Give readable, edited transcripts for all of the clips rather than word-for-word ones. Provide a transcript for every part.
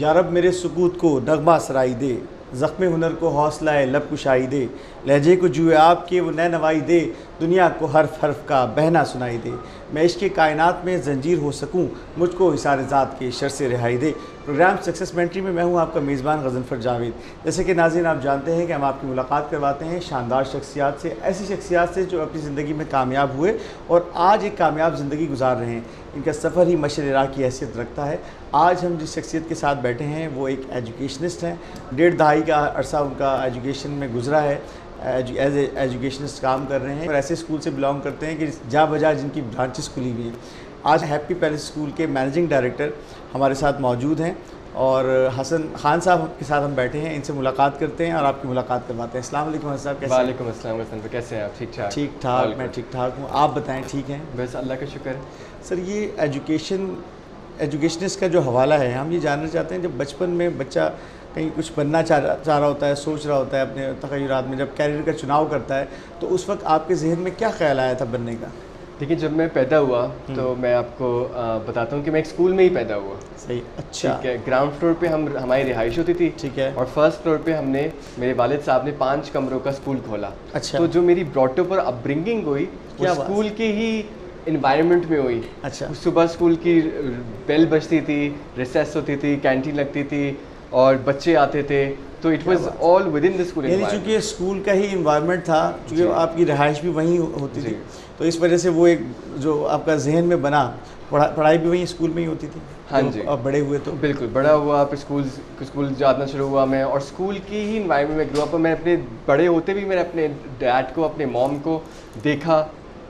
या रब मेरे सुकूत को नगमा सराई दे, ज़ख्म हुनर को हौसला लब कुशाई दे, लहजे को जुए आपके वो नए नवाई दे, दुनिया को हर्फ हर्फ का बहना सुनाई दे, मैं इश्क़ कायनात में जंजीर हो सकूं, मुझको हिसार ज़ात के शर से रिहाई दे। प्रोग्राम सक्सेस मेंटरी में मैं हूं आपका मेज़बान गज़नफ़र जावेद। जैसे कि नाज़रीन आप जानते हैं कि हम आपकी मुलाकात करवाते हैं शानदार शख्सियात से, ऐसी शख्सियात से जो अपनी ज़िंदगी में कामयाब हुए और आज एक कामयाब ज़िंदगी गुजार रहे हैं। इनका सफ़र ही मशर राह की हैसियत रखता है। आज हम जिस शख्सियत के साथ बैठे हैं वो एक एजुकेशनिस्ट हैं। 1.5 दहाई का अरसा उनका एजुकेशन में गुजरा है, एज एजुकेशनिस्ट काम कर रहे हैं और ऐसे स्कूल से बिलोंग करते हैं कि जा बजा जिनकी ब्रांचेस खुली हुई हैं। आज हैप्पी पैलेस स्कूल के मैनेजिंग डायरेक्टर हमारे साथ मौजूद हैं और हसन खान साहब के साथ हम बैठे हैं। इनसे मुलाकात करते हैं और आपकी मुलाकात करवाते हैं। अस्सलाम वालेकुम हसन साहब, कैसे? वालेकुम अस्सलाम हसन, कैसे हैं आप? ठीक ठाक? ठीक ठाक, मैं ठीक ठाक हूँ। आप बताएं, ठीक हैं? बस अल्लाह का शुक्र है। सर, ये एजुकेशनिस्ट का जो हवाला है, हम ये जानना चाहते हैं, जब बचपन में बच्चा कहीं कुछ बनना चाह रहा होता है, सोच रहा होता है अपने तख़य्युरात में, जब कैरियर का चुनाव करता है, तो उस वक्त आपके जहन में क्या ख्याल आया था बनने का? देखिए, जब मैं पैदा हुआ तो मैं आपको बताता हूँ कि मैं एक स्कूल में ही पैदा हुआ। सही, अच्छा, ठीक है। ग्राउंड फ्लोर पे हमारी रिहाइश होती थी, ठीक है, और फर्स्ट फ्लोर पे मेरे वालिद साहब ने 5 कमरों का स्कूल खोला। अच्छा, तो जो मेरी ब्रॉटअप और अपब्रिंगिंग हुई वो स्कूल के ही इन्वायरमेंट में हुई। अच्छा, सुबह स्कूल की बेल बजती थी, रिसेस होती थी, कैंटीन लगती थी और बच्चे आते थे, तो it was all with in the school. यानी चूँकि स्कूल का ही इन्वायरमेंट था, चूँकि आपकी रिहाइश भी वहीं होती थी, तो इस वजह से वो एक जो आपका जहन में बना, पढ़ाई भी वहीं स्कूल में ही होती थी। हाँ जी। अब बड़े हुए तो बिल्कुल बड़ा हुआ, फिर स्कूल जाना शुरू हुआ मैं, और स्कूल की ही इन्वायरमेंट में ग्रो अप। मैं अपने बड़े होते भी मैंने अपने डैड को, अपने मॉम को देखा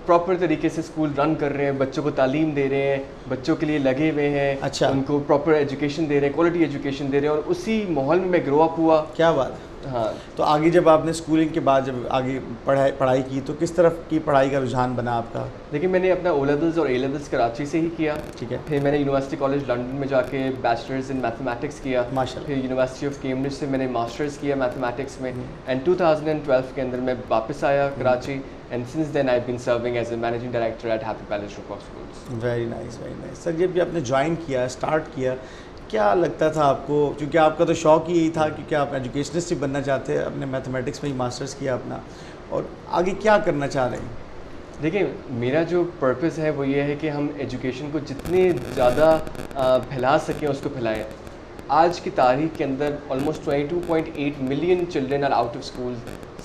प्रॉपर तरीके से स्कूल रन कर रहे हैं, बच्चों को तालीम दे रहे हैं, बच्चों के लिए लगे हुए हैं। अच्छा, उनको प्रॉपर एजुकेशन दे रहे हैं, क्वालिटी एजुकेशन दे रहे हैं, और उसी माहौल में मैं ग्रो अप हुआ। क्या बात। हाँ, तो आगे जब आपने स्कूलिंग के बाद जब आगे पढ़ाई की, तो किस तरफ की पढ़ाई का रुझान बना आपका? देखिए, मैंने अपना ओ लेवल्स और ए लेवल्स कराची से ही किया। ठीक है। फिर मैंने यूनिवर्सिटी कॉलेज लंदन में जाके बैचलर्स इन मैथमेटिक्स किया। माशाल्लाह। फिर यूनिवर्सिटी ऑफ कैम्ब्रिज से मैंने मास्टर्स किया मैथमेटिक्स में, एंड 2012 के अंदर मैं वापस आया Karachi, and since then I have been serving as a managing director at Happy Palace group of Schools. Very nice, very nice. Sir, जब भी आपने ज्वाइन किया, स्टार्ट किया, क्या लगता था आपको? क्योंकि आपका तो शौक ही यही था, क्योंकि आप एजुकेशनिस्ट ही बनना चाहते हैं, अपने मैथमेटिक्स में ही मास्टर्स किया अपना, और आगे क्या करना चाह रहे हैं? देखिए, मेरा जो पर्पस है वो ये है कि हम एजुकेशन को जितने ज़्यादा फैला सकें उसको फैलाएं। आज की तारीख के अंदर almost 22.8 million children are out of school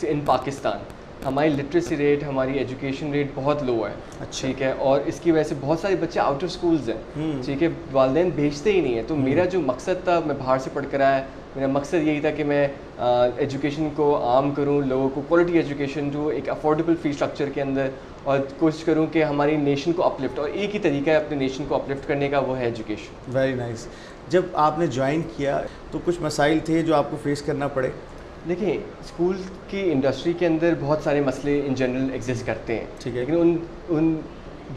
in Pakistan. हमारी लिटरेसी रेट, हमारी एजुकेशन रेट बहुत लो है। अच्छा, ठीक है, और इसकी वजह से बहुत सारे बच्चे आउट ऑफ स्कूल्स हैं। ठीक है, वालिदैन भेजते ही नहीं है। तो मेरा जो मकसद था, मैं बाहर से पढ़ कर आया, मेरा मकसद यही था कि मैं एजुकेशन को आम करूं, लोगों को क्वालिटी एजुकेशन जो एक अफोर्डेबल फी स्ट्रक्चर के अंदर, और कोशिश करूं कि हमारी नेशन को अपलिफ्ट, और एक ही तरीका है अपने नेशन को अपलिफ्ट करने का, वो है एजुकेशन। Very nice. जब आपने ज्वाइन किया तो कुछ मसाइल थे जो आपको फेस करना पड़े? देखिए, स्कूल की इंडस्ट्री के अंदर बहुत सारे मसले इन जनरल एग्जिस्ट करते हैं। ठीक है। लेकिन उन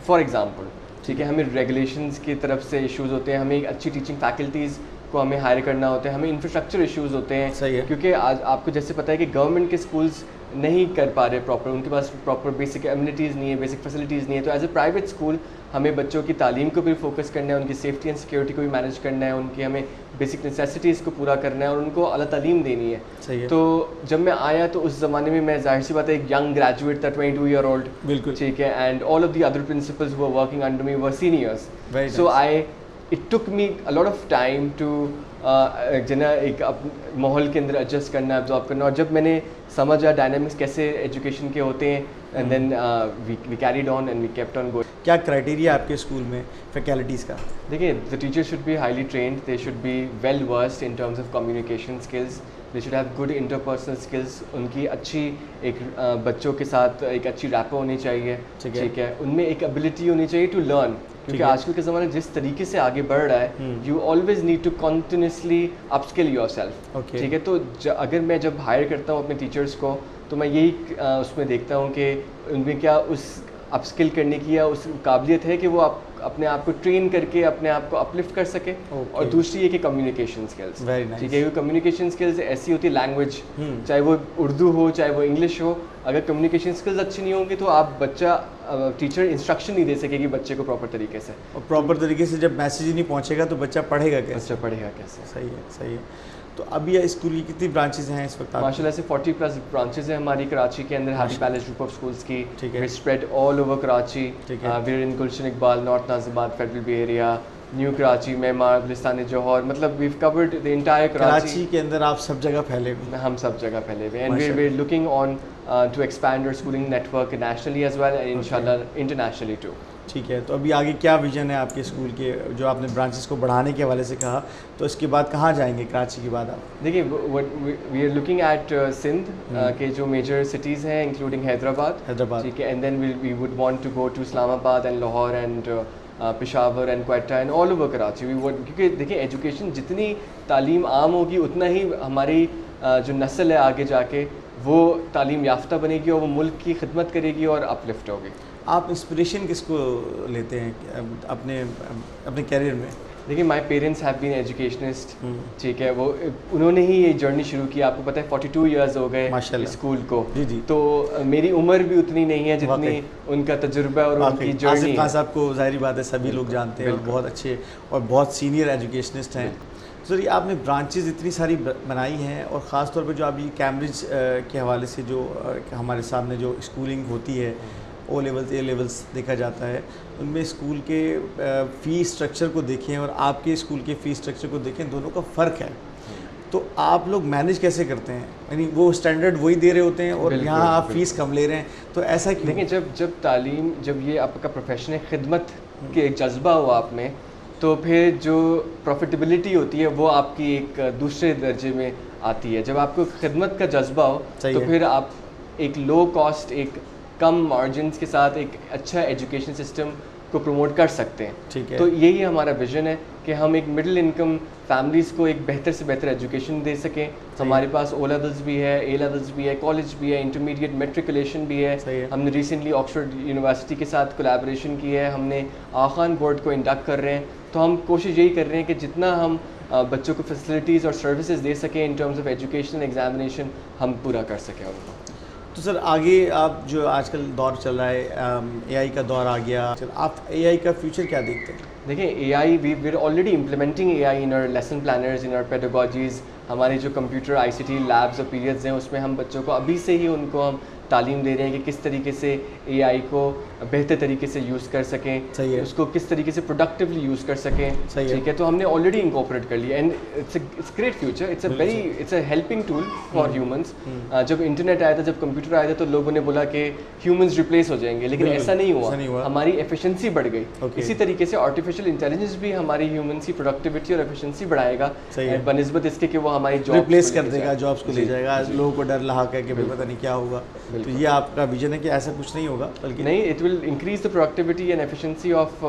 फॉर एग्ज़ाम्पल, ठीक है, हमें रेगुलेशंस की तरफ से इश्यूज़ होते हैं, हमें एक अच्छी टीचिंग फैकल्टीज़ को हमें हायर करना होता है, हमें इंफ्रास्ट्रक्चर इश्यूज़ होते हैं। सही है। क्योंकि आज आपको जैसे पता है कि गवर्नमेंट के स्कूल्स नहीं कर पा रहे प्रॉपर, उनके पास प्रॉपर बेसिक एमिनिटीज़ नहीं है, बेसिक फैसिलिटीज़ नहीं है। तो एज ए प्राइवेट स्कूल हमें बच्चों की तालीम को भी फोकस करना है, उनकी सेफ्टी एंड सिक्योरिटी को भी मैनेज करना है, उनकी हमें बेसिक नेसेसिटीज़ को पूरा करना है, और उनको अला तालीम देनी है। सही है। तो जब मैं आया तो उस ज़माने में मैं, जाहिर सी बात है, एक यंग ग्रेजुएट था, 22 ईयर ओल्ड। बिल्कुल। ठीक है, and all of the other principals who were working under me were seniors. Very so nice. It took me a lot of time to जना एक माहौल के अंदर एडजस्ट करना, एब्जॉर्ब करना, और जब मैंने समझा डायनामिक्स कैसे एजुकेशन के होते हैं, and then we carried on and we kept on going. क्या क्राइटेरिया आपके स्कूल में फैकल्टीज़ का? देखिए, the teacher should be highly trained, they should be well versed in terms of communication skills, they should have good interpersonal skills, उनकी अच्छी एक बच्चों के साथ एक अच्छी रैपो होनी चाहिए। ठीक है, उनमें एक एबिलिटी होनी चाहिए टू लर्न, क्योंकि आजकल के ज़माने जिस तरीके से आगे बढ़ रहा है, you always need to continuously upskill yourself. ठीक है, तो अगर मैं जब हायर करता हूँ अपने टीचर्स को, तो मैं यही उसमें देखता हूँ कि उनमें क्या उस अपस्किल करने की या उस काबिलियत है कि वो अपने आप को ट्रेन करके अपने आप को अपलिफ्ट कर सके। और दूसरी है कि कम्युनिकेशन स्किल्स, ठीक है, कम्युनिकेशन स्किल्स ऐसी होती है, लैंग्वेज चाहे वो उर्दू हो चाहे वो इंग्लिश हो, अगर कम्युनिकेशन स्किल्स अच्छी नहीं होंगी तो आप बच्चा टीचर इंस्ट्रक्शन नहीं दे सकेगी बच्चे को प्रॉपर तरीके से, और प्रॉपर तरीके से जब मैसेज ही नहीं पहुंचेगा तो बच्चा पढ़ेगा कैसे? बच्चा पढ़ेगा कैसे? सही है, सही है। तो अभी ये स्कूल की कितनी ब्रांचेज हैं इस वक्त? माशाल्लाह से 40+ ब्रांचेज हैं हमारी कराची के अंदर, Happy Palace group of schools की। ठीक है। We spread all over Karachi. ठीक है। We are in Gulshan Iqbal, North Nazimabad, Federal B Area, New Karachi, Maymar, Gulistan Jauhar, मतलब we covered the entire Karachi के अंदर आप सब जगह फैले हुए? हम सब जगह फैले हुए, and we are looking on to expand our schooling network nationally as well and इंशाल्लाह इंटरनेशनली टू। ठीक है, तो अभी आगे क्या विजन है आपके स्कूल के? जो आपने ब्रांचेस को बढ़ाने के हवाले से कहा, तो इसके बाद कहाँ जाएंगे कराची के बाद आप? देखिए, we are looking at Sindh के जो मेजर सिटीज़ हैं इंक्लूडिंग हैदराबाद, ठीक है, and then we would want to go to Islamabad and Lahore and Peshawar and Quetta and all over Karachi. We would, क्योंकि देखिए एजुकेशन जितनी तालीम आम होगी उतना ही हमारी जो नस्ल है आगे जाके वो तालीम याफ्ता बनेगी और वो मुल्क की खिदमत करेगी और अपलिफ्ट होगी। आप इंस्पिरेशन किसको लेते हैं अपने अपने कैरियर में? देखिए, my parents have been educationist, ठीक है, वो उन्होंने ही ये जर्नी शुरू की, आपको पता है 42 इयर्स हो गए स्कूल को। जी जी। तो मेरी उम्र भी उतनी नहीं है जितनी उनका तजुर्बा और उनकी जर्नी। आसिफ खान साहब को जाहिर बात है सभी लोग जानते हैं, और बहुत अच्छे और बहुत सीनियर एजुकेशनिस्ट हैं। सर, ये आपने ब्रांचेज इतनी सारी बनाई हैं, और फ़ास तौर पे जो अभी कैम्ब्रिज के हवाले से जो हमारे सामने जो स्कूलिंग होती है, ओ लेवल्स, ए लेवल्स देखा जाता है, उनमें स्कूल के फ़ी स्ट्रक्चर को देखें और आपके स्कूल के फ़ी स्ट्रक्चर को देखें, दोनों का फ़र्क है। तो आप लोग मैनेज कैसे करते हैं? यानी वो स्टैंडर्ड वही दे रहे होते हैं और यहाँ आप फ़ीस कम ले रहे हैं, तो ऐसा क्यों? देखिए, जब तालीम, जब ये आपका प्रोफेशन है, खिदमत के एक जज्बा हो आप में, तो फिर जो प्रॉफिटेबिलिटी होती है वो आपकी एक दूसरे दर्जे में आती है। जब आपको खिदमत का जज्बा हो तो फिर आप एक लो कॉस्ट, एक कम मार्जिन्स के साथ एक अच्छा एजुकेशन सिस्टम को प्रमोट कर सकते हैं। ठीक है। तो यही हमारा विजन है कि हम एक मिडिल इनकम फैमिलीज़ को एक बेहतर से बेहतर एजुकेशन दे सकें। हमारे पास ओ लेवल्स भी है, ए लेवल्स भी है, कॉलेज भी है, इंटरमीडिएट मेट्रिकुलेशन भी है। हमने रिसेंटली ऑक्सफोर्ड यूनिवर्सिटी के साथ कोलैबोरेशन की है, हमने आखान बोर्ड को इंडक्ट कर रहे हैं। तो हम कोशिश यही कर रहे हैं कि जितना हम बच्चों को फैसिलिटीज़ और सर्विसेज दे सकें इन टर्म्स ऑफ एजुकेशन एग्जामिनेशन, हम पूरा कर सकें उनको। तो सर, आगे आप जो आजकल दौर चल रहा है, एआई का दौर आ गया, आप एआई का फ्यूचर क्या देखते हैं? देखिए, AI we are already implementing AI in our lesson planners, in our pedagogies. हमारे जो कंप्यूटर आईसीटी लैब्स और पीरियड्स हैं उसमें हम बच्चों को अभी से ही उनको हम तालीम दे रहे हैं कि किस तरीके से एआई को बेहतर तरीके से यूज़ कर सकें, सही है, उसको किस तरीके से प्रोडक्टिवली यूज़ कर सकें, सही है, ठीक है। तो हमने ऑलरेडी इंकॉर्पोरेट कर लिया, and it's great future, it's a helping tool for humans. जब इंटरनेट आया था, जब कंप्यूटर आया था, तो लोगों ने बोला कि ह्यूमंस रिप्लेस हो जाएंगे, लेकिन ऐसा नहीं हुआ, हमारी एफिशिएंसी बढ़ गई। इसी तरीके से आर्टिफिशियल इंटेलिजेंस भी हमारी ह्यूमंस की प्रोडक्टिविटी और एफिशिएंसी बढ़ाएगा, बनिस्बत इसके कि वो हमारी जॉब रिप्लेस कर देगा, जॉब्स को ले जाएगा। लोगों को डर लहा है कि पता नहीं क्या होगा। तो ये आपका विजन है कि ऐसा कुछ नहीं होगा, बल्कि नहीं, it will increase the productivity and efficiency of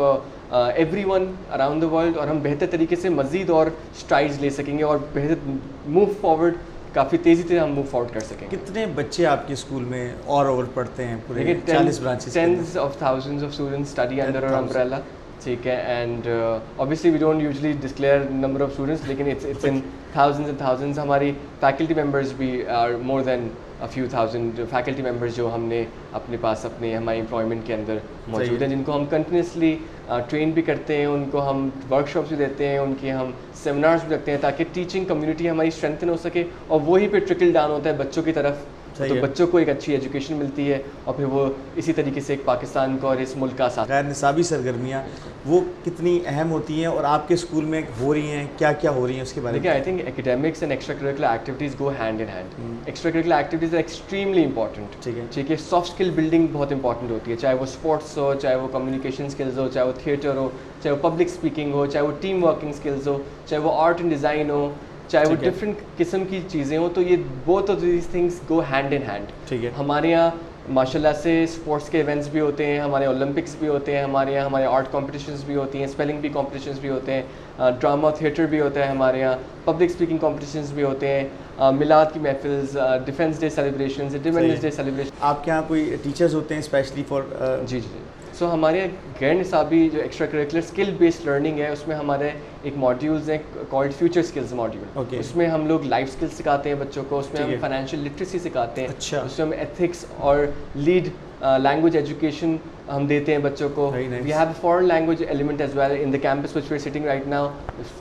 everyone around the world, और हम बेहतर तरीके से मज़ीद और स्ट्राइड्स ले सकेंगे और बेहतर मूव फॉरवर्ड, काफ़ी तेज़ी से हम मूव फॉरवर्ड कर सकेंगे। कितने बच्चे आपके स्कूल में और ओवर पढ़ते हैं? पूरे 40 branches, tens of thousands of students study under our umbrella, ठीक है। And obviously we don't usually declare number of students, लेकिन it's in thousands and thousands. हमारी फैकल्टी मेंबर्स भी are more than a few thousand faculty members जो हमने अपने पास अपने हमारे एम्प्लॉयमेंट के अंदर मौजूद हैं, जिनको हम कंटिन्यूसली ट्रेन भी करते हैं, उनको हम वर्कशॉप्स भी देते हैं, उनके हम सेमिनार्स भी रखते हैं, ताकि टीचिंग कम्युनिटी हमारी स्ट्रेंथन हो सके, और वही पे ट्रिकल डाउन होता है बच्चों की तरफ। तो बच्चों को एक अच्छी एजुकेशन मिलती है और फिर वो इसी तरीके से एक पाकिस्तान को और इस मुल्क का साथ। गैर निसाबी सरगर्मियाँ वो कितनी अहम होती हैं और आपके स्कूल में हो रही हैं, क्या क्या हो रही हैं उसके बारे में? I think academics and extra curricular activities go hand in hand. Extra curricular activities are extremely important, ठीक है। सॉफ्ट स्किल बिल्डिंग बहुत इंपॉर्टेंट होती है, चाहे वो स्पोर्ट्स हो, चाहे वो कम्युनिकेशन स्किल्स हो, चाहे वो थिएटर हो, चाहे वो पब्लिक स्पीकिंग हो, चाहे वो टीम वर्किंग स्किल्स हो, चाहे वो आर्ट एंड डिज़ाइन हो, चाहे वो डिफरेंट किस्म की चीज़ें हो। तो ये both of these things go hand in hand, ठीक है। हमारे यहाँ माशाल्लाह से स्पोर्ट्स के इवेंट्स भी होते हैं, हमारे ओलंपिक्स भी होते हैं, हमारे यहाँ हमारे आर्ट कॉम्पिटिशन्स भी होती हैं, स्पेलिंग बी कॉम्पिटिशन्स भी होते हैं, ड्रामा थिएटर भी होता है हमारे यहाँ, पब्लिक स्पीकिंग कॉम्पिटिशन्स भी होते हैं, मिलाद की महफिल्स, Defence Day celebration, Independence Day celebration. आपके यहाँ कोई टीचर्स होते हैं स्पेशली फॉर जी जी। सो हमारे गैर निसाबी जो extra curricular skill based learning है, उसमें हमारे एक मॉड्यूल्स हैं called future skills module. Okay. उसमें हम लोग लाइफ स्किल्स सिखाते हैं बच्चों को, उसमें ठीक हम है। फाइनेंशियल लिटरेसी सिखाते हैं, अच्छा। उसमें हम एथिक्स और लीड लैंग्वेज एजुकेशन हम देते हैं बच्चों को। Very nice. We have a foreign language element as well in the campus which we are sitting right now.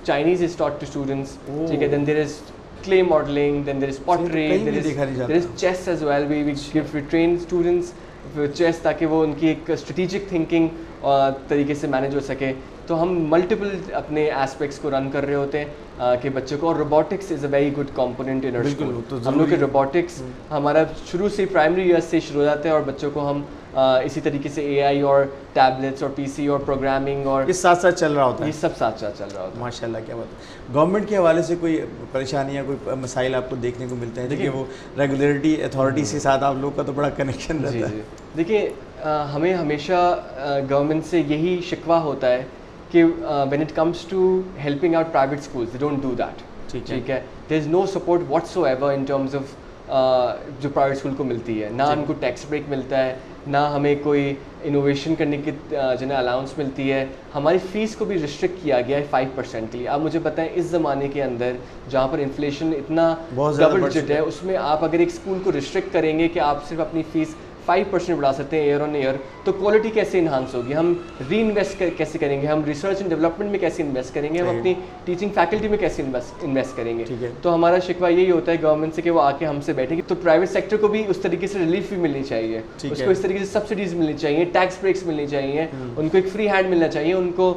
Chinese is taught to students, Oh. ठीक है। Then there is clay modeling, then there is pottery, कहीं भी there is देखा नहीं there is जाता। chess as well. We train students chess ताकि वो उनकी एक स्ट्रेटिजिक थिंकिंग तरीके से मैनेज हो सके। तो हम मल्टीपल अपने एस्पेक्ट्स को रन कर रहे होते हैं कि बच्चों को। और robotics is a very good component in our बिल्कुल, स्कूल। वो तो हम लोग के ज़रूरी है। रोबोटिक्स हमारा शुरू से प्राइमरी ईयर से शुरू हो जाता है और बच्चों को हम इसी तरीके से एआई और टैबलेट्स और पीसी और प्रोग्रामिंग और इस साथ साथ चल रहा होता ये है। सब साथ साथ चल रहा होता है। माशाल्लाह, क्या बात है। गवर्नमेंट के हवाले से कोई परेशानियाँ, कोई मसाइल आपको देखने को मिलते हैं? देखिए, वो रेगुलेटरी अथॉरिटी के साथ आप लोग का तो बड़ा कनेक्शन जी रहता है। जी। देखिए हमें हमेशा गवर्नमेंट से यही शिकवा होता है कि when it comes to helping out private schools, they don't do that. ठीक है। There is no support whatsoever in terms of जो प्राइवेट स्कूल को मिलती है। ना हमको टैक्स ब्रेक मिलता है, ना हमें कोई इनोवेशन करने की जिन्हें अलाउंस मिलती है। हमारी फ़ीस को भी रिस्ट्रिक्ट किया गया है 5% के लिए। आप मुझे बताएं, इस ज़माने के अंदर जहाँ पर इन्फ्लेशन इतना बहुत ज़्यादा डबल बढ़ डिजिट चुका है, है। उसमें आप अगर एक स्कूल को रिस्ट्रिक्ट करेंगे कि आप सिर्फ अपनी फ़ीस 5% बढ़ा सकते हैं ईयर ऑन ईयर, तो क्वालिटी कैसे इन्हांस होगी? हम री इन्वेस्ट कैसे करेंगे? हम रिसर्च एंड डेवलपमेंट में कैसे इन्वेस्ट करेंगे? हम सही है। अपनी टीचिंग फैकल्टी में कैसे इन्वेस्ट करेंगे? ठीक है। तो हमारा शिकवा यही होता है गवर्नमेंट से कि वो आके हमसे बैठेगी। तो प्राइवेट सेक्टर को भी उस तरीके से रिलीफ भी मिलनी चाहिए, ठीक उसको है। इस तरीके से सब्सिडीज मिलनी चाहिए, टैक्स ब्रेक्स मिलनी चाहिए, उनको एक फ्री हैंड मिलना चाहिए, उनको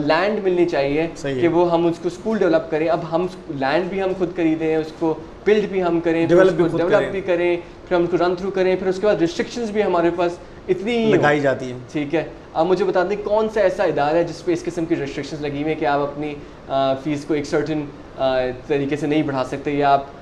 लैंड मिलनी चाहिए सही है। कि वो हम उसको स्कूल डेवलप करें। अब हम लैंड भी हम खुद खरीदें, उसको बिल्ड भी हम करें, Develop भी खुद डेवलप करें। भी करें, फिर हम उसको रन थ्रू करें, फिर उसके बाद रिस्ट्रिक्शंस भी हमारे पास इतनी ही लगाई हो। जाती है। ठीक है। अब मुझे बता दें कौन सा ऐसा इदारा है जिस पे इस किस्म की रिस्ट्रिक्शंस लगी हुई है कि आप अपनी फ़ीस को एक सर्टन तरीके से नहीं बढ़ा सकते, या आप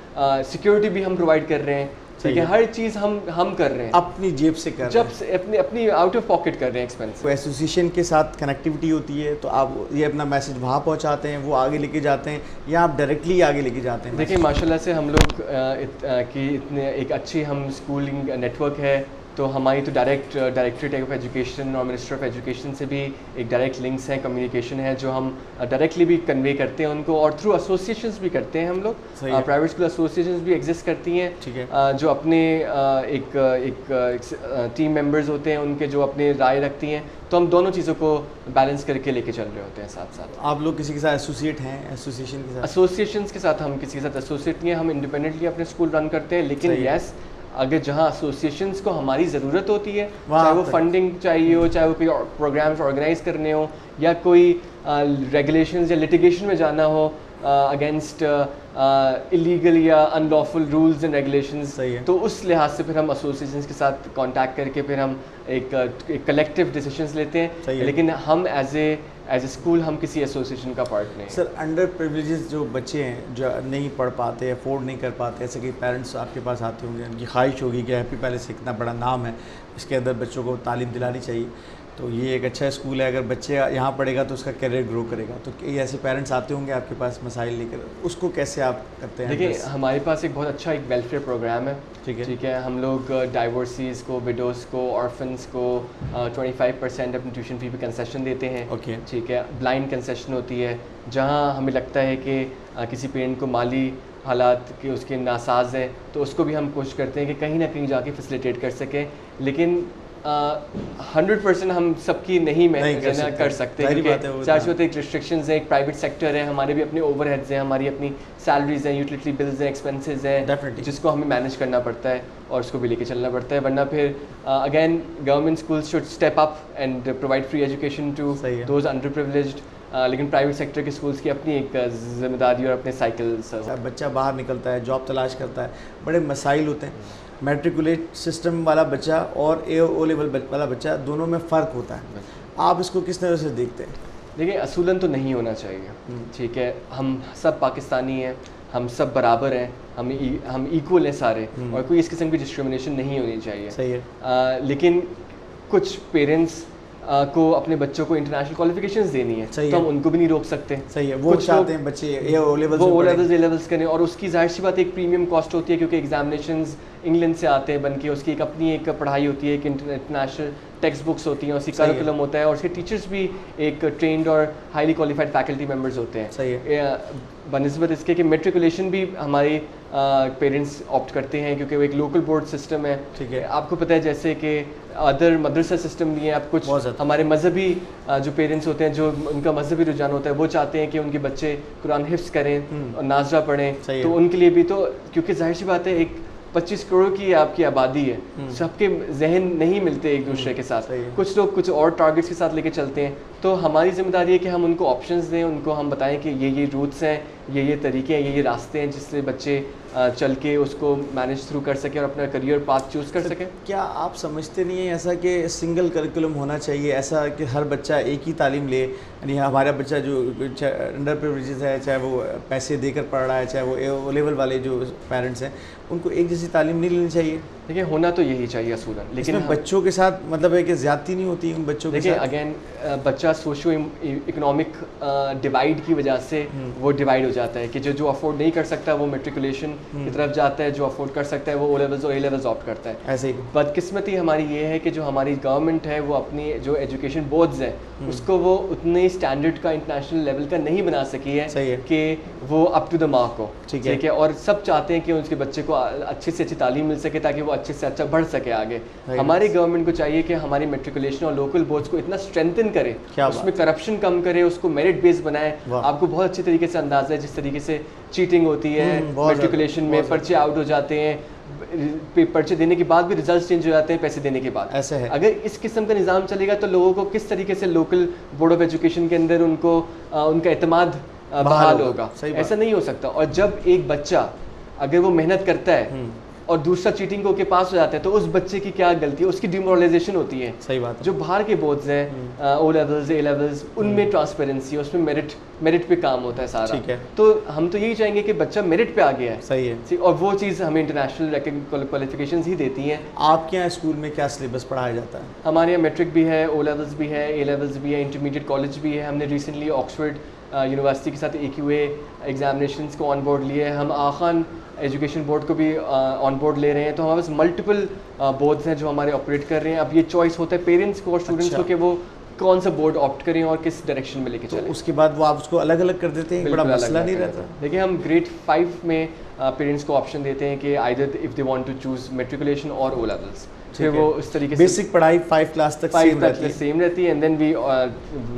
सिक्योरिटी भी हम प्रोवाइड कर रहे हैं। ठीक है। हर चीज़ हम कर रहे हैं, अपनी जेब से कर रहे जब हैं। से अपनी आउट ऑफ पॉकेट कर रहे हैं एक्सपेंस। कोई एसोसिएशन के साथ कनेक्टिविटी होती है तो आप ये अपना मैसेज वहाँ पहुँचाते हैं, वो आगे लेके जाते हैं, या आप डायरेक्टली आगे लेके जाते हैं? देखिए माशाल्लाह से हम लोग की इतने एक अच्छी हम स्कूलिंग नेटवर्क है, तो हमारी तो डायरेक्टरेट ऑफ एजुकेशन और मिनिस्टर ऑफ एजुकेशन से भी एक डायरेक्ट लिंक्स हैं, कम्युनिकेशन है, जो हम डायरेक्टली भी कन्वे करते हैं उनको, और थ्रू एसोसिएशंस भी करते हैं हम लोग। प्राइवेट स्कूल एसोसिएशंस भी एग्जिस्ट करती हैं, ठीक है। जो अपने एक टीम मेंबर्स होते हैं उनके, जो अपने राय रखती हैं। तो हम दोनों चीज़ों को बैलेंस करके लेके चल रहे होते हैं साथ साथ। आप लोग किसी के साथ एसोसिएट हैं, एसोसिएशन के साथ? एसोसिएशंस के साथ हम किसी के साथ एसोसिएट नहीं है, हम इंडिपेंडेंटली अपने स्कूल रन करते हैं। लेकिन सही है। यस, अगर जहाँ एसोसिएशंस को हमारी ज़रूरत होती है, वहाँ चाहे वो तक। फंडिंग चाहिए हो, चाहे वो कोई प्रोग्राम्स ऑर्गेनाइज करने हो, या कोई रेगुलेशंस या लिटिगेशन में जाना हो अगेंस्ट इलीगल या अनलॉफुल रूल्स एंड रेगुलेशंस, सही है। तो उस लिहाज से फिर हम एसोसिएशंस के साथ कांटेक्ट करके फिर हम एक कलेक्टिव डिसीजंस लेते सही हैं। है। लेकिन हम एज ए स्कूल हम किसी एसोसिएशन का पार्ट नहीं हैं। सर, अंडर प्रिविलेजेस जो बच्चे हैं, जो नहीं पढ़ पाते, अफोर्ड नहीं कर पाते, ऐसे कई पेरेंट्स आपके पास आते होंगे, उनकी ख्वाहिश होगी कि हैप्पी पैलेस इतना बड़ा नाम है, इसके अंदर बच्चों को तालीम दिलानी चाहिए, तो ये एक अच्छा स्कूल है, अगर बच्चे यहाँ पढ़ेगा तो उसका करियर ग्रो करेगा, तो कई ऐसे पेरेंट्स आते होंगे आपके पास मसाइल लेकर, उसको कैसे आप करते हैं? देखिए हमारे पास एक बहुत अच्छा एक वेलफेयर प्रोग्राम है। ठीक है। हम लोग डाइवोर्सीज़ को, विडोज़ को, ऑर्फन्स को 25% अपनी ट्यूशन फी पे कंसेशन देते हैं। ओके। ठीक है। ब्लाइंड कंसेशन होती है, जहाँ हमें लगता है कि किसी पेरेंट को माली हालात के उसके नासाज हैं, तो उसको भी हम कोशिश करते हैं कि कहीं ना कहीं जाके फैसिलिटेट कर सकें। लेकिन 100% हम सबकी नहीं कर सकते, क्योंकि चार्ज होते एक रिस्ट्रिक्शंस है, एक प्राइवेट सेक्टर है, हमारे भी अपने ओवरहेड्स हैं, हमारी अपनी सैलरीज हैं, यूटिलिटी बिल्स हैं, एक्सपेंसेस हैं, जिसको हमें मैनेज करना पड़ता है और उसको भी लेके चलना पड़ता है। वरना फिर again government schools should step up and provide free education to those underprivileged. लेकिन प्राइवेट सेक्टर के स्कूल्स की अपनी एक जिम्मेदारी और अपने साइकिल्स। बच्चा बाहर निकलता है, जॉब तलाश करता है, बड़े मसाइल होते हैं। मैट्रिकुलेट सिस्टम वाला बच्चा और ओ लेवल वाला बच्चा, दोनों में फ़र्क होता है, आप इसको किस तरह से देखते हैं? देखिए असूलन तो नहीं होना चाहिए। ठीक है। हम सब पाकिस्तानी हैं, हम सब बराबर हैं, हम इक्वल हैं सारे, और कोई इस किस्म की डिस्क्रिमिनेशन नहीं होनी चाहिए। सही है। लेकिन कुछ पेरेंट्स को अपने बच्चों को इंटरनेशनल क्वालिफिकेशंस देनी है, सही तो है। हम उनको भी नहीं रोक सकते। सही है, वो कुछ चाहते लोग- हैं बच्चे ये ओ लेवल्स वो में ओ पढ़ें। लेवल्स ए लेवल्स करें, और उसकी जाहिर सी बात है एक प्रीमियम कॉस्ट होती है, क्योंकि एग्जामिनेशंस इंग्लैंड से आते हैं बन के, उसकी एक अपनी एक पढ़ाई होती है, एक इंटरनेशनल टेक्स्ट बुक्स होती हैं, उसकी सही है। करिकुलम होता है, और उसके टीचर्स भी एक ट्रेंड और हाईली क्वालिफाइड फैकल्टी मेंबर्स होते हैं। सही है। बनस्बत इसके कि मेट्रिकुलेशन भी हमारे पेरेंट्स ऑप्ट करते हैं, क्योंकि वो एक लोकल बोर्ड सिस्टम है। ठीक है। आपको पता है जैसे कि अदर मदरसा सिस्टम भी है, आप कुछ बहुत ज़्यादा। हमारे मजहबी जो पेरेंट्स होते हैं, जो उनका मजहबी रुझान होता है, वो चाहते हैं कि उनके बच्चे कुरान हिफ्स करें और नाजरा पढ़ें, सही तो है। उनके लिए भी तो, क्योंकि जाहिर सी बात है एक 25 करोड़ की आपकी आबादी है, सबके जहन नहीं मिलते एक दूसरे के साथ, सही है। कुछ लोग कुछ और टारगेट्स के साथ लेके चलते हैं, तो हमारी जिम्मेदारी है कि हम उनको ऑप्शंस दें, उनको हम बताएं कि ये रूट्स हैं, ये तरीके हैं, ये रास्ते हैं जिससे बच्चे चल के उसको मैनेज थ्रू कर सकें और अपना करियर पाथ चूज़ कर सकें। क्या आप समझते नहीं है ऐसा कि सिंगल करिकुलम होना चाहिए, ऐसा कि हर बच्चा एक ही तालीम ले, यानी हमारा बच्चा जो अंडर प्रिविलेजेस है, चाहे वो पैसे देकर पढ़ रहा है, चाहे वो ओ लेवल वाले जो पेरेंट्स हैं, उनको एक जैसी तालीम नहीं लेनी चाहिए? देखिए होना तो यही चाहिए असूलन, लेकिन लेकिन बच्चों के साथ मतलब है कि ज़्यादती नहीं होती उन बच्चों के देखिए साथ? अगेन बच्चा सोशो इकोनॉमिक डिवाइड की वजह से वो डिवाइड हो जाता है कि जो अफोर्ड नहीं कर सकता वो मेट्रिकुलेशन की तरफ जाता है, जो अफोर्ड कर सकता है वो ओ लेवल्स और ए लेवल्स ऑप्ट करता है। ऐसे ही बदकिस्मती हमारी ये है कि जो हमारी गवर्नमेंट है वो अपनी जो एजुकेशन बोर्ड्स हैं उसको वो उतने स्टैंडर्ड का इंटरनेशनल लेवल का नहीं बना सकी है, सही है। कि वो अप टू द मार्क हो। ठीक है। और सब चाहते हैं कि उनके बच्चे को अच्छे से अच्छी तालीम मिल सके ताकि वो अच्छे से अच्छा बढ़ सके आगे। सही हमारी गवर्नमेंट को चाहिए कि हमारी मेट्रिकुलेशन और लोकल बोर्ड्स को इतना स्ट्रेंथन करे, क्या उसमें करप्शन कम करे, उसको मेरिट बेस्ड बनाए। वाह। आपको बहुत अच्छे तरीके से अंदाजा है जिस तरीके से चीटिंग होती है बहुत मेट्रिकुलेशन में, ज़्यादा। पर्चे आउट हो जाते हैं, पर्चे देने के बाद भी रिजल्ट चेंज हो जाते हैं पैसे देने के बाद। ऐसे है। अगर इस किस्म का निज़ाम चलेगा तो लोगों को किस तरीके से लोकल बोर्ड ऑफ एजुकेशन के अंदर उनको उनका एतमाद बहाल होगा? सही बात। ऐसा नहीं हो सकता। और जब एक बच्चा अगर वो मेहनत करता है और दूसरा चीटिंग को के पास हो जाता है तो उस बच्चे की क्या गलती है? उसकी डिमोरलाइजेशन होती है। सही बात है। जो बाहर के बोर्ड्स हैं ओ लेवल्स ए लेवल्स, उनमें ट्रांसपेरेंसी, उसमें मेरिट पे काम होता है सारा। ठीक है। तो हम तो यही चाहेंगे कि बच्चा मेरिट पे आ गया है, सही है। ठीक, और वो चीज़ हमें इंटरनेशनल क्वालिफिकेशंस ही देती हैं। आपके यहाँ स्कूल में क्या सिलेबस पढ़ाया जाता है? हमारे यहाँ मेट्रिक भी है, ओ लेवल्स भी है, ए लेवल्स भी है, इंटरमीडिएट कॉलेज भी है। हमने रिसेंटली ऑक्सफोर्ड यूनिवर्सिटी के साथ AQA एग्जामिनेशंस को ऑन बोर्ड लिए। हम आखान एजुकेशन बोर्ड को भी ऑन बोर्ड ले रहे हैं। तो हमारे पास मल्टीपल बोर्ड्स हैं जो हमारे ऑपरेट कर रहे हैं। अब ये चॉइस होता है पेरेंट्स को और स्टूडेंट्स को कि वो कौन सा बोर्ड ऑप्ट करें और किस डायरेक्शन में लेके तो चलें। उसके बाद वो आप उसको अलग अलग कर देते हैं, बड़ा बिल्कुल मसला अलग नहीं अलग रहता? रहता है। देखिए हम ग्रेड 5 में पेरेंट्स को ऑप्शन देते हैं कि either if they want to choose matriculation और ओ लेवल्स, फिर वो इस तरीके से बेसिक पढ़ाई 5 क्लास तक सेम रहती है? सेम रहती है। एंड देन वी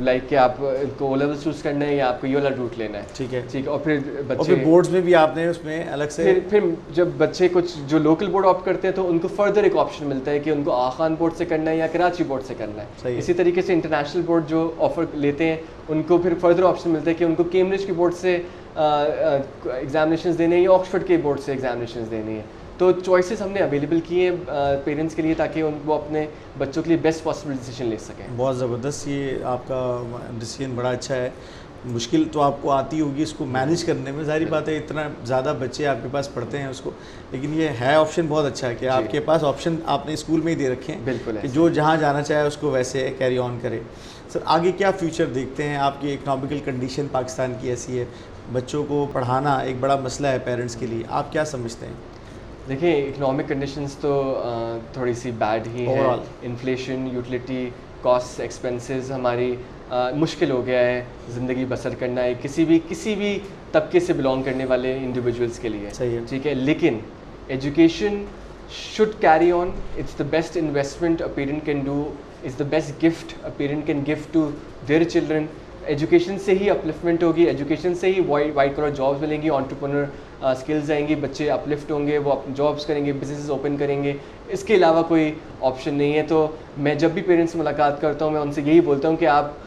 लाइक कि आप को ओ लेवल चूज करना है या आपको ये वाला रूट लेना है। ठीक है। ठीक है। और फिर और बच्चे फिर बोर्ड्स में भी आपने उसमें अलग से फिर जब बच्चे कुछ जो लोकल बोर्ड ऑप्ट करते हैं तो उनको फर्दर एक ऑप्शन मिलता है कि उनको आखान बोर्ड से करना है या कराची बोर्ड से करना सही है। है। इसी तरीके से इंटरनेशनल बोर्ड जो ऑफर लेते हैं उनको फिर फर्दर ऑप्शन मिलता है कि उनको कैम्ब्रिज के बोर्ड से एग्जामिनेशंस देने हैं या ऑक्सफोर्ड के बोर्ड से एग्जामिनेशंस देनी है। तो चॉइसेस हमने अवेलेबल किए हैं पेरेंट्स के लिए ताकि वो अपने बच्चों के लिए बेस्ट पॉसिबल डिसीजन ले सकें। बहुत ज़बरदस्त, ये आपका डिसीजन बड़ा अच्छा है। मुश्किल तो आपको आती होगी इसको मैनेज करने में, जाहिर बात है इतना ज़्यादा बच्चे आपके पास पढ़ते हैं उसको, लेकिन ये है ऑप्शन बहुत अच्छा है कि आपके पास ऑप्शन आपने स्कूल में ही दे रखे हैं। बिल्कुल कि जो जहाँ जाना चाहे उसको वैसे कैरी ऑन करे। सर आगे क्या फ्यूचर देखते हैं? आपकी इकनॉमिकल कंडीशन पाकिस्तान की ऐसी है, बच्चों को पढ़ाना एक बड़ा मसला है पेरेंट्स के लिए, आप क्या समझते हैं? देखिए इकोनॉमिक कंडीशंस तो थोड़ी सी बैड ही है। Overall. Inflation, utility cost, expenses हमारी मुश्किल हो गया है ज़िंदगी बसर करना है किसी भी तबके से बिलोंग करने वाले इंडिविजुअल्स के लिए। सही है। ठीक है। लेकिन education should carry on. It's the best investment a parent can do, is the best gift a parent can give to their children. Education से ही अपलिफ्टमेंट होगी, एजुकेशन से ही वाइट कलर जॉब्स मिलेंगी, एंटरप्रेन्योर स्किल्स आएंगी, बच्चे uplift होंगे, वो जॉब्स करेंगे, बिजनेसेस ओपन करेंगे। इसके अलावा कोई ऑप्शन नहीं है। तो मैं जब भी पेरेंट्स से मुलाकात करता हूँ मैं उनसे यही बोलता हूँ कि आप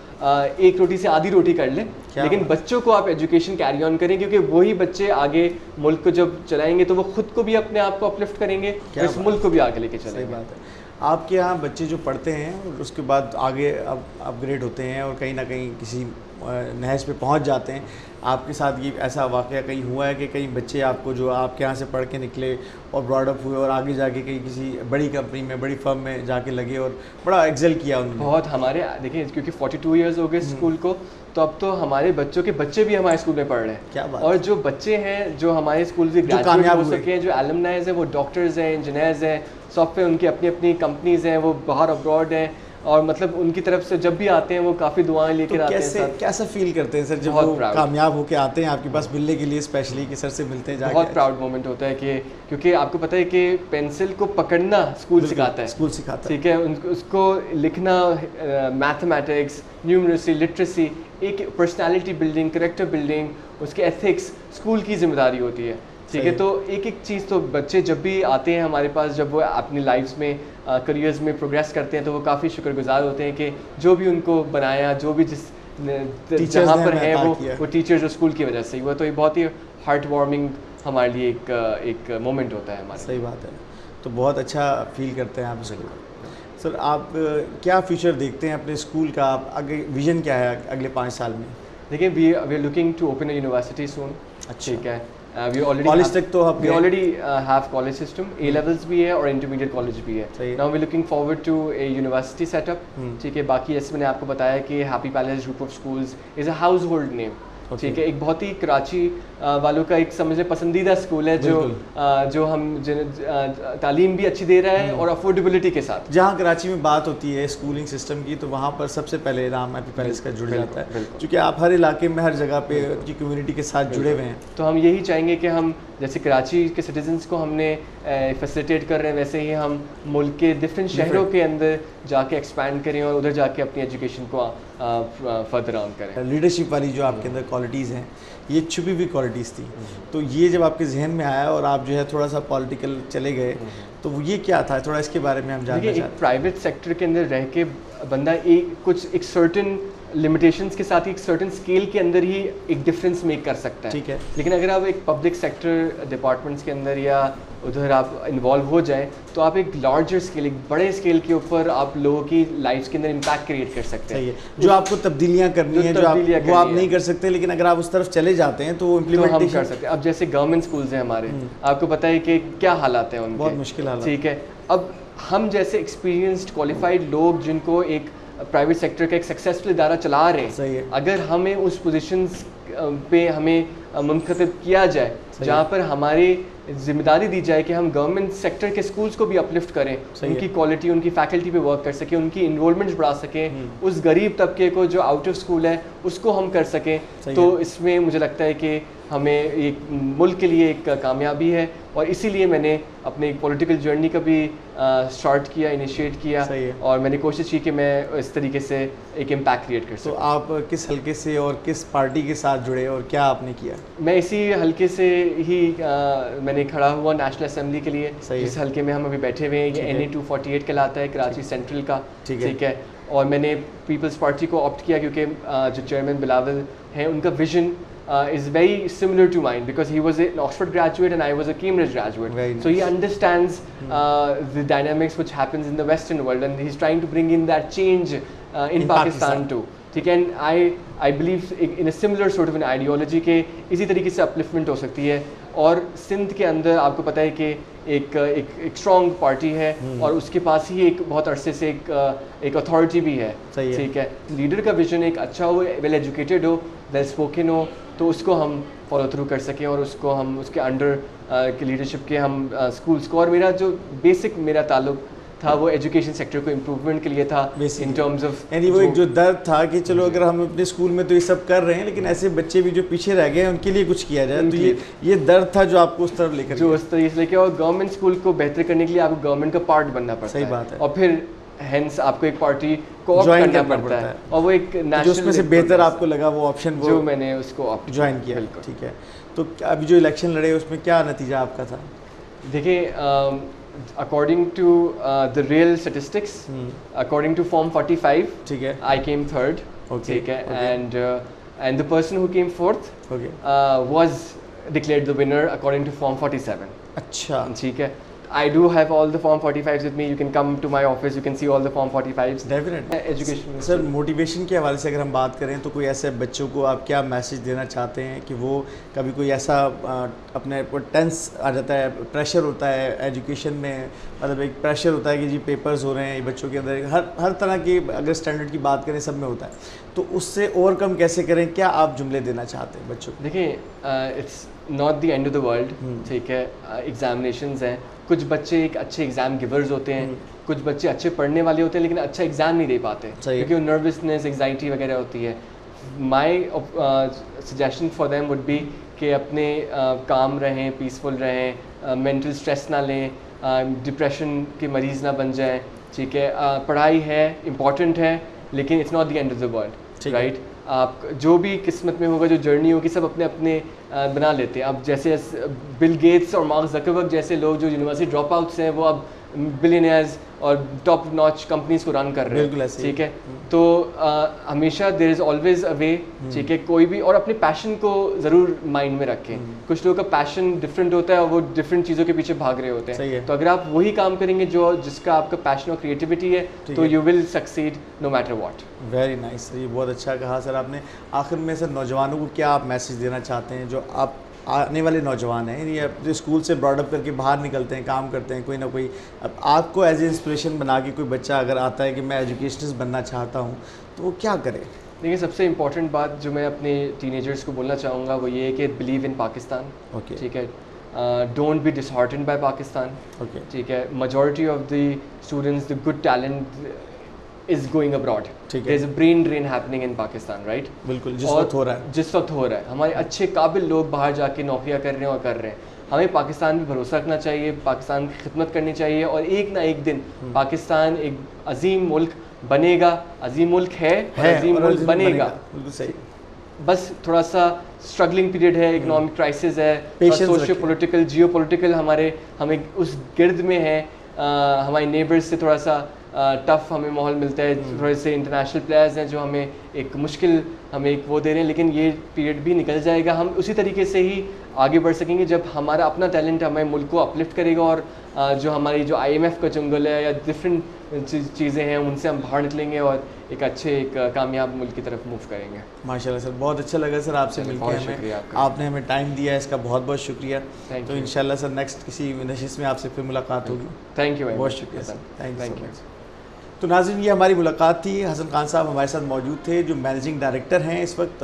एक रोटी से आधी रोटी कर लें, लेकिन बच्चों को आप एजुकेशन कैरी ऑन करें, क्योंकि वही बच्चे आगे मुल्क को जब चलाएंगे तो वो खुद को भी अपने आप को अपलिफ्ट करेंगे और इस मुल्क को भी आगे लेके सही चलेंगे। बात है। आपके यहाँ बच्चे जो पढ़ते हैं और उसके बाद आगे अपग्रेड होते हैं और कहीं ना कहीं किसी नहज पे पहुंच जाते हैं, आपके साथ ये ऐसा वाक़या कहीं हुआ है कि कई बच्चे आपको जो आपके यहाँ से पढ़ के निकले और ब्रॉडअप हुए और आगे जाके कहीं किसी बड़ी कंपनी में, बड़ी फर्म में जाके लगे और बड़ा एक्सेल किया उन्होंने? बहुत हमारे देखिए, क्योंकि 42 इयर्स हो गए स्कूल को, तो अब तो हमारे बच्चों के बच्चे भी हमारे स्कूल में पढ़ रहे हैं। क्या बात और जो बच्चे हैं जो हमारे स्कूल से ग्रेजुएट हो सके हैं, जो एलुमनाइज हैं, वो डॉक्टर्स हैं, इंजीनियर्स हैं, सॉफ्टवेयर उनकी अपनी अपनी कंपनीज हैं, वो बाहर अब्रॉड हैं, और मतलब उनकी तरफ से जब भी आते हैं वो काफ़ी दुआएं लेकर आते हैं। कैसा फील करते हैं सर जब वो कामयाब होके आते हैं आपके पास मिलने के लिए, स्पेशली कि सर से मिलते हैं जाके? बहुत प्राउड मोमेंट होता है कि क्योंकि आपको पता है कि पेंसिल को पकड़ना स्कूल सिखाता है, स्कूल सिखाता है, ठीक है, उसको लिखना, मैथमेटिक्स, न्यूमरेसी, लिटरेसी, एक पर्सनालिटी बिल्डिंग, करेक्टर बिल्डिंग, उसके एथिक्स स्कूल की जिम्मेदारी होती है, ठीक है। तो एक एक चीज़ तो बच्चे जब भी आते हैं हमारे पास, जब वो अपनी लाइफ्स में करियर्स में प्रोग्रेस करते हैं, तो वो काफ़ी शुक्रगुजार होते हैं कि जो भी उनको बनाया, जो भी जिस जहाँ पर है वो टीचर्स और स्कूल की वजह से हुआ। तो ये बहुत ही हार्ट वार्मिंग हमारे लिए एक मोमेंट होता है हमारा। सही बात है, तो बहुत अच्छा फील करते हैं आप इसको। सर आप क्या फ्यूचर देखते हैं अपने स्कूल का? आप आगे विजन क्या है अगले 5 साल में? देखिए, we are looking to open a university soon. अच्छा, ठीक है। वी ऑलरेडी कॉलेज तक तो आप already have college system, A levels भी है और इंटरमीडिएट कॉलेज भी है। Now we looking forward to a university setup, ठीक है। बाकी जैसे मैंने आपको बताया कि Happy Palace group of schools is a household name, ठीक है। एक बहुत ही कराची वालों का एक समझ लें पसंदीदा स्कूल है, जो हम तालीम भी अच्छी दे रहा है और अफोर्डेबिलिटी के साथ। जहाँ कराची में बात होती है स्कूलिंग सिस्टम की, तो वहाँ पर सबसे पहले नाम हैप्पी पैलेस का जुड़ जाता है, क्योंकि आप हर इलाके में, हर जगह पे उनकी कम्युनिटी के साथ जुड़े हुए हैं। तो हम यही चाहेंगे कि हम जैसे कराची के सिटीजन्स को हमने फैसिलिटेट कर रहे हैं, वैसे ही हम मुल्क के डिफरेंट शहरों के अंदर जाके एक्सपैंड करें और उधर जाके अपनी एजुकेशन को फर्दर ऑन करें। लीडरशिप वाली जो आपके अंदर क्वालिटीज़ हैं, ये छुपी हुई क्वालिटीज़ थी, तो ये जब आपके जहन में आया और आप जो है थोड़ा सा पॉलिटिकल चले गए, तो ये क्या था? थोड़ा इसके बारे में हम जानना चाहते हैं। एक प्राइवेट सेक्टर के अंदर रह के बंदा एक सर्टन लिमिटेशंस के साथ ही एक सर्टन स्केल के अंदर ही एक डिफरेंस मेक कर सकता है, ठीक है। लेकिन अगर आप एक पब्लिक सेक्टर डिपार्टमेंट्स के अंदर या उधर आप इन्वॉल्व हो जाएं, तो आप एक लार्जर स्केल, एक बड़े स्केल के ऊपर आप लोगों की लाइफ्स के अंदर इम्पैक्ट क्रिएट कर सकते हैं। जो आपको तब्दीलियाँ करनी है, वो आप नहीं कर सकते, लेकिन अगर आप उस तरफ चले जाते हैं तो इम्प्लीमेंटेशन कर सकते हैं। अब जैसे गवर्नमेंट स्कूल्स हैं हमारे, आपको पता है कि क्या हालात हैं उनके, बहुत मुश्किल हालात, ठीक है। अब हम जैसे एक्सपीरियंस्ड क्वालिफाइड लोग जिनको एक प्राइवेट सेक्टर का एक सक्सेसफुल इदारा चला रहे हैं, अगर हमें उस पोजीशंस पे हमें मुनखतिब किया जाए जहाँ पर हमारी जिम्मेदारी दी जाए कि हम गवर्नमेंट सेक्टर के स्कूल्स को भी अपलिफ्ट करें, उनकी क्वालिटी, उनकी फैकल्टी पे वर्क कर सकें, उनकी इन्रोलमेंट्स बढ़ा सकें, उस गरीब तबके को जो आउट ऑफ स्कूल है उसको हम कर सकें, तो इसमें मुझे लगता है कि हमें एक मुल्क के लिए एक कामयाबी है। और इसीलिए मैंने अपने एक पॉलिटिकल जर्नी का भी स्टार्ट किया, इनिशिएट किया, और मैंने कोशिश की कि मैं इस तरीके से एक इम्पैक्ट क्रिएट कर सकूं। तो आप किस हल्के से और किस पार्टी के साथ जुड़े और क्या आपने किया? मैं इसी हल्के से ही मैंने खड़ा हुआ नेशनल असेंबली के लिए, जिस हल्के में हम अभी बैठे हुए हैं, ये NA 248 कहलाता है, कराची सेंट्रल का, ठीक है। और मैंने पीपल्स पार्टी को ऑप्ट किया क्योंकि जो चेयरमैन बिलावल हैं उनका vision is very similar to mine, because he was an Oxford graduate and I was a Cambridge graduate. So he understands the dynamics which happens in the Western world, and he's trying to bring in that change in Pakistan too. ठीक है, I believe in a similar sort of an ideology के इसी तरीके से upliftment हो सकती है। और सिंध के अंदर आपको पता है कि एक स्ट्रॉन्ग पार्टी है और उसके पास ही एक बहुत अरसे से एक अथॉरिटी भी है, ठीक है। लीडर का विजन एक अच्छा हो, वेल एजुकेटेड हो, वेल स्पोकन हो, तो उसको हम फॉलो थ्रू कर सकें और उसको हम उसके अंडर के लीडरशिप के हम स्कूल्स को, और मेरा जो बेसिक मेरा ताल्लुक था वो एजुकेशन सेक्टर को इम्प्रूवमेंट के लिए था, इन टर्म्स ऑफ, यानी वो एक जो दर्द था कि चलो अगर हम अपने स्कूल में तो ये सब कर रहे हैं, लेकिन ऐसे बच्चे भी जो पीछे रह गए हैं उनके लिए कुछ किया जाए, तो ये दर्द था जो आपको उस तरफ लेकर, जो उस तरीके से लेके, और गवर्नमेंट स्कूल को बेहतर करने के लिए आपको गवर्नमेंट का पार्ट बनना पड़ता है। सही बात है। और फिर हेंस आपको एक पार्टी को ज्वाइन करना पड़ता है, और वो एक नेशनल, उसमें से बेहतर आपको लगा वो ऑप्शन, जो मैंने उसको ज्वाइन किया, ठीक है। तो अभी जो इलेक्शन लड़े उसमें क्या नतीजा आपका था? देखिए, according to the real statistics, according to Form 45, ठीक है, I came third, ठीक है, and the person who came fourth was declared the winner according to Form 47. अच्छा, ठीक है। I do have all the Form 45s with me. You can come to my office. You can see all the Form 45s. Definitely Education. Sir, motivation के हवाले से अगर हम बात करें तो कोई ऐसे बच्चों को आप क्या मैसेज देना चाहते हैं कि वो कभी कोई ऐसा अपने टेंस आ जाता है, प्रेशर होता है एजुकेशन में, मतलब एक प्रेशर होता है कि जी पेपर्स हो रहे हैं बच्चों के अंदर, हर तरह की अगर स्टैंडर्ड की बात करें सब में होता है, तो उससे ओवरकम कैसे करें, क्या आप जुमले देना चाहते हैं बच्चों को? देखिए, it's not the end of the world, ठीक है। एग्जामिनेशंस हैं, कुछ बच्चे एक अच्छे एग्ज़ाम गिवर्स होते हैं, कुछ बच्चे अच्छे पढ़ने वाले होते हैं लेकिन अच्छा एग्ज़ाम नहीं दे पाते क्योंकि वो नर्वसनेस, एग्जाइटी वगैरह होती है। My suggestion for them would be कि अपने काम रहें, पीसफुल रहें, मेंटल स्ट्रेस ना लें, डिप्रेशन के मरीज़ ना बन जाएं, ठीक है। पढ़ाई है, इम्पॉर्टेंट है, लेकिन it's not the end of the world, right. आप जो भी किस्मत में होगा, जो जर्नी होगी, सब अपने अपने बना लेते हैं। अब जैसे बिल गेट्स और मार्क ज़करबर्ग जैसे लोग जो यूनिवर्सिटी ड्रॉप आउट्स हैं, वो अब बिलियनियर्स और टॉप नॉच कंपनीज को रन कर रहे हैं, ठीक है। तो हमेशा देयर इज़ ऑलवेज अ वे, ठीक है। कोई भी, और अपने पैशन को ज़रूर माइंड में रखें। कुछ लोगों का पैशन डिफरेंट होता है और वो डिफरेंट चीज़ों के पीछे भाग रहे होते हैं, तो अगर आप वही काम करेंगे जो जिसका आपका पैशन और क्रिएटिविटी है, तो you will succeed no matter what. Very nice sir, ये बहुत अच्छा कहा सर आपने। आखिर में सर, नौजवानों को क्या आप मैसेज देना चाहते हैं, जो आप आने वाले नौजवान हैं, ये जो स्कूल से ब्रॉडअप करके बाहर निकलते हैं, काम करते हैं, कोई ना कोई, अब आपको एज ए इंस्पिरेशन बना के कोई बच्चा अगर आता है कि मैं एजुकेशनिस्ट बनना चाहता हूँ, तो वो क्या करे? देखिए, सबसे इम्पॉर्टेंट बात जो मैं अपने टीनेजर्स को बोलना चाहूँगा वो ये है कि बिलीव इन पाकिस्तान, ओके, ठीक है। Don't be disheartened by Pakistan, okay, ठीक है। Majority of the students, the good talent is going abroad, ठीक है। There is a brain drain happening in Pakistan, right. बिल्कुल, जिस वक्त हो रहा है, जिस वक्त हो रहा है, हमारे अच्छे काबिल लोग बाहर जाके नौकरियां कर रहे हैं और कर रहे हैं। हमें पाकिस्तान पे भरोसा रखना चाहिए, पाकिस्तान की खिदमत करनी चाहिए, और एक ना एक दिन पाकिस्तान एक अजीम मुल्क बनेगा। अजीम मुल्क है और अजीम मुल्क बनेगा। बिल्कुल सही। बस थोड़ा सा स्ट्रगलिंग पीरियड है, इकोनॉमिक क्राइसिस है, सोशियो पॉलिटिकल, जियो पॉलिटिकल हमें उस गिर्द में है। हमारे नेबर्स से थोड़ा सा टफ हमें माहौल मिलता है, थोड़े से इंटरनेशनल प्लेयर्स हैं जो हमें एक मुश्किल, हमें एक वो दे रहे हैं, लेकिन ये पीरियड भी निकल जाएगा। हम उसी तरीके से ही आगे बढ़ सकेंगे जब हमारा अपना टैलेंट हमारे मुल्क को अपलिफ्ट करेगा, और जो हमारी जो IMF का चुंगल है या डिफरेंट चीज़ें हैं उनसे हम बाहर निकलेंगे और एक अच्छे, एक कामयाब मुल्क की तरफ मूव करेंगे। माशाल्लाह सर, बहुत अच्छा लगा सर आपसे मिलकर हमें, आपने हमें टाइम दिया है, इसका बहुत बहुत शुक्रिया। तो इंशाल्लाह सर नेक्स्ट किसी नशिस्त में आपसे फिर मुलाकात होगी। थैंक यू, बहुत शुक्रिया सर, थैंक यू। तो नाज़रीन, ये हमारी मुलाकात थी। हसन खान साहब हमारे साथ मौजूद थे, जो मैनेजिंग डायरेक्टर हैं इस वक्त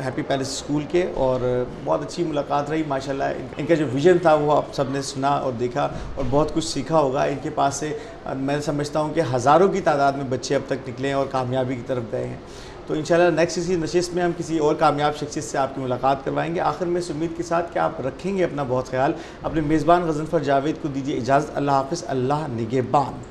हैप्पी पैलेस स्कूल के, और बहुत अच्छी मुलाकात रही माशाल्लाह। इनका जो विज़न था वो आप सब ने सुना और देखा और बहुत कुछ सीखा होगा। इनके पास से मैं समझता हूँ कि हज़ारों की तादाद में बच्चे अब तक निकले हैं और कामयाबी की तरफ गए हैं। तो इंशाल्लाह नेक्स्ट इसी नशिस्त में हम किसी और कामयाब शख्सियत से आपकी मुलाकात करवाएंगे। आखिर में इस उम्मीद के साथ कि आप रखेंगे अपना बहुत ख्याल। अपने मेज़बान गज़नफ़र जावेद को दीजिए इजाज़त। अल्लाह हाफ़िज़, अल्लाह निगहबान।